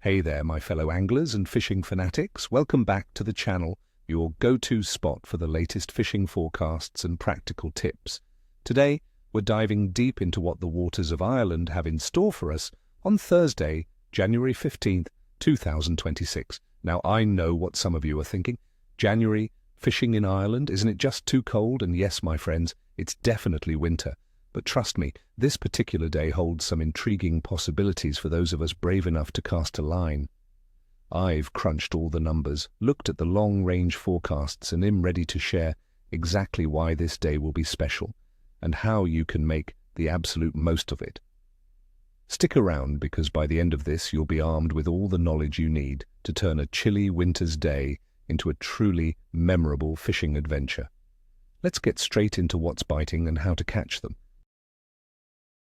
Hey there, my fellow anglers and fishing fanatics. Welcome back to the channel, your go-to spot for the latest fishing forecasts and practical tips. Today, we're diving deep into what the waters of Ireland have in store for us on Thursday, January 15th, 2026. Now, I know what some of you are thinking. January, fishing in Ireland, isn't it just too cold? And yes, my friends, it's definitely winter. But trust me, this particular day holds some intriguing possibilities for those of us brave enough to cast a line. I've crunched all the numbers, looked at the long-range forecasts, and am ready to share exactly why this day will be special and how you can make the absolute most of it. Stick around, because by the end of this, you'll be armed with all the knowledge you need to turn a chilly winter's day into a truly memorable fishing adventure. Let's get straight into what's biting and how to catch them.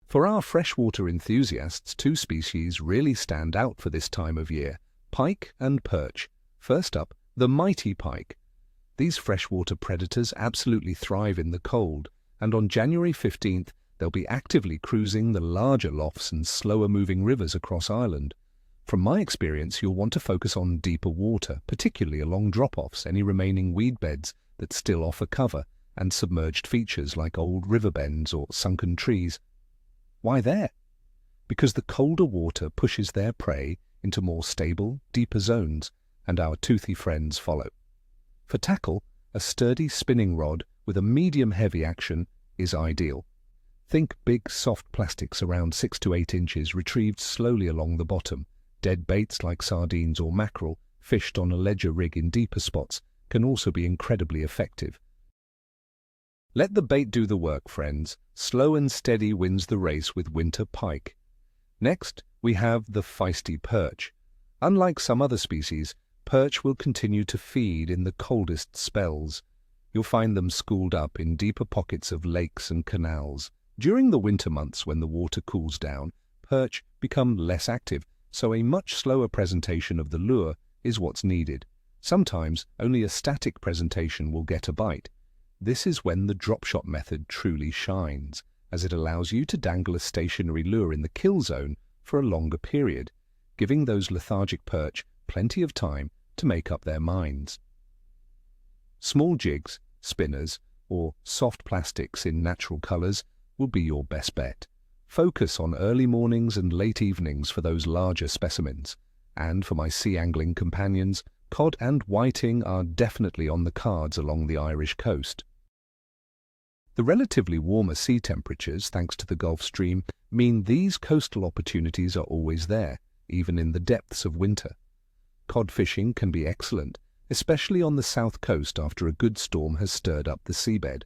For our freshwater enthusiasts, two species really stand out for this time of year: pike and perch. First up, the mighty pike. These freshwater predators absolutely thrive in the cold, and on January 15th, they'll be actively cruising the larger loughs and slower-moving rivers across Ireland. From my experience, you'll want to focus on deeper water, particularly along drop-offs, any remaining weed beds that still offer cover, and submerged features like old river bends or sunken trees. Why there? Because the colder water pushes their prey into more stable, deeper zones, and our toothy friends follow. For tackle, a sturdy spinning rod with a medium-heavy action is ideal. Think big, soft plastics around 6 to 8 inches retrieved slowly along the bottom. Dead baits like sardines or mackerel, fished on a ledger rig in deeper spots, can also be incredibly effective. Let the bait do the work, friends. Slow and steady wins the race with winter pike. Next, we have the feisty perch. Unlike some other species, perch will continue to feed in the coldest spells. You'll find them schooled up in deeper pockets of lakes and canals. During the winter months, when the water cools down, perch become less active, so a much slower presentation of the lure is what's needed. Sometimes only a static presentation will get a bite. This is when the drop shot method truly shines, as it allows you to dangle a stationary lure in the kill zone for a longer period, giving those lethargic perch plenty of time to make up their minds. Small jigs, spinners, or soft plastics in natural colors will be your best bet. Focus on early mornings and late evenings for those larger specimens. And for my sea angling companions, cod and whiting are definitely on the cards along the Irish coast. The relatively warmer sea temperatures, thanks to the Gulf Stream, mean these coastal opportunities are always there, even in the depths of winter. Cod fishing can be excellent, especially on the south coast after a good storm has stirred up the seabed.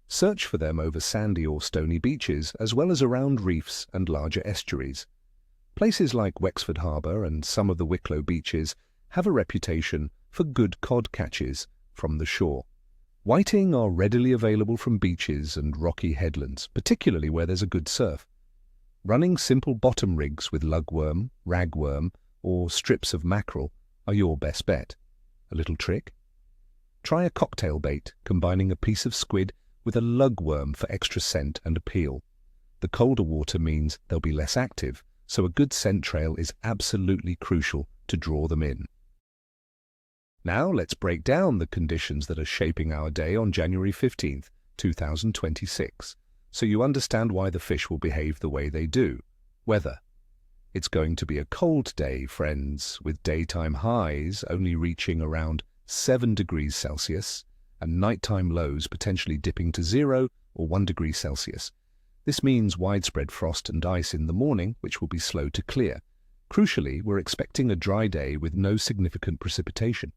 Search for them over sandy or stony beaches, as well as around reefs and larger estuaries. Places like Wexford Harbour and some of the Wicklow beaches have a reputation for good cod catches from the shore. Whiting are readily available from beaches and rocky headlands, particularly where there's a good surf. Running simple bottom rigs with lugworm, ragworm, or strips of mackerel are your best bet. A little trick? Try a cocktail bait, combining a piece of squid with a lugworm for extra scent and appeal. The colder water means they'll be less active, so a good scent trail is absolutely crucial to draw them in. Now let's break down the conditions that are shaping our day on January 15th, 2026, so you understand why the fish will behave the way they do. Weather. It's going to be a cold day, friends, with daytime highs only reaching around 7 degrees Celsius and nighttime lows potentially dipping to 0 or 1 degree Celsius. This means widespread frost and ice in the morning, which will be slow to clear. Crucially, we're expecting a dry day with no significant precipitation.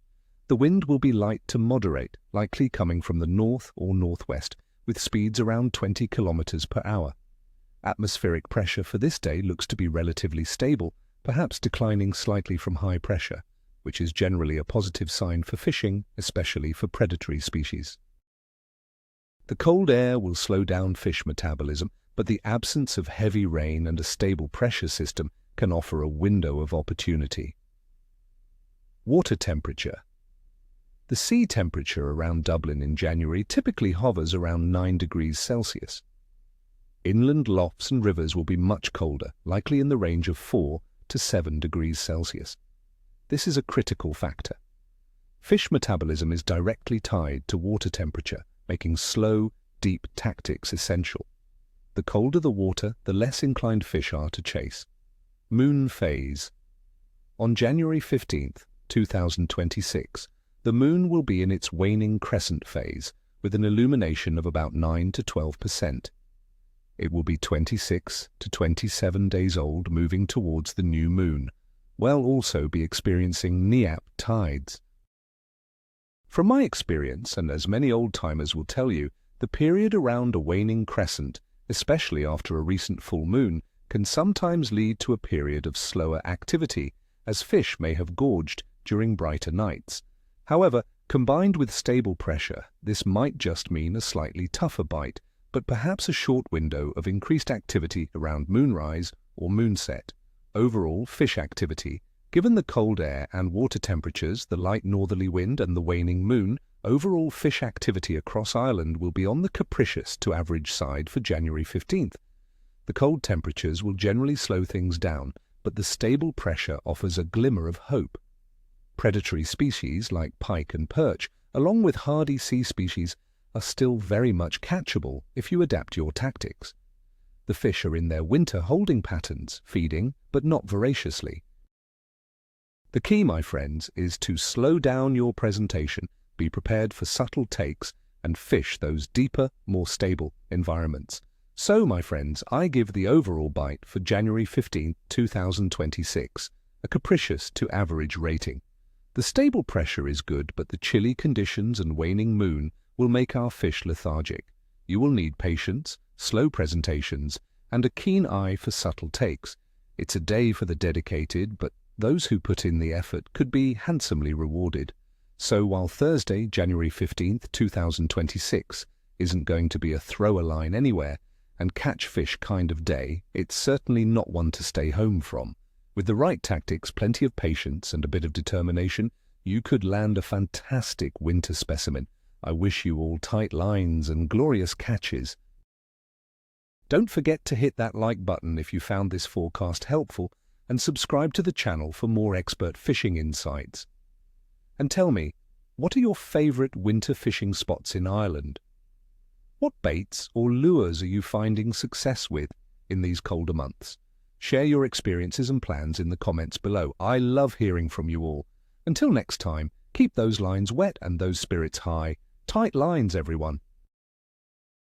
The wind will be light to moderate, likely coming from the north or northwest, with speeds around 20 kilometers per hour. Atmospheric pressure for this day looks to be relatively stable, perhaps declining slightly from high pressure, which is generally a positive sign for fishing, especially for predatory species. The cold air will slow down fish metabolism, but the absence of heavy rain and a stable pressure system can offer a window of opportunity. Water temperature. The sea temperature around Dublin in January typically hovers around 9 degrees Celsius. Inland loughs and rivers will be much colder, likely in the range of 4 to 7 degrees Celsius. This is a critical factor. Fish metabolism is directly tied to water temperature, making slow, deep tactics essential. The colder the water, the less inclined fish are to chase. Moon phase. On January 15th, 2026, the moon will be in its waning crescent phase with an illumination of about 9 to 12%. It will be 26 to 27 days old, moving towards the new moon. We'll also be experiencing neap tides. From my experience, and as many old-timers will tell you, the period around a waning crescent, especially after a recent full moon, can sometimes lead to a period of slower activity, as fish may have gorged during brighter nights. However, combined with stable pressure, this might just mean a slightly tougher bite, but perhaps a short window of increased activity around moonrise or moonset. Overall, fish activity, given the cold air and water temperatures, the light northerly wind and the waning moon, overall fish activity across Ireland will be on the capricious to average side for January 15th. The cold temperatures will generally slow things down, but the stable pressure offers a glimmer of hope. Predatory species like pike and perch, along with hardy sea species, are still very much catchable if you adapt your tactics. The fish are in their winter holding patterns, feeding, but not voraciously. The key, my friends, is to slow down your presentation, be prepared for subtle takes, and fish those deeper, more stable environments. So, my friends, I give the overall bite for January 15, 2026, a capricious to average rating. The stable pressure is good, but the chilly conditions and waning moon will make our fish lethargic. You will need patience, slow presentations, and a keen eye for subtle takes. It's a day for the dedicated, but those who put in the effort could be handsomely rewarded. So while Thursday, January 15th, 2026, isn't going to be a thrower line anywhere and catch fish kind of day, it's certainly not one to stay home from. With the right tactics, plenty of patience, and a bit of determination, you could land a fantastic winter specimen. I wish you all tight lines and glorious catches. Don't forget to hit that like button if you found this forecast helpful, and subscribe to the channel for more expert fishing insights. And tell me, what are your favourite winter fishing spots in Ireland? What baits or lures are you finding success with in these colder months? Share your experiences and plans in the comments below. I love hearing from you all. Until next time, keep those lines wet and those spirits high. Tight lines, everyone.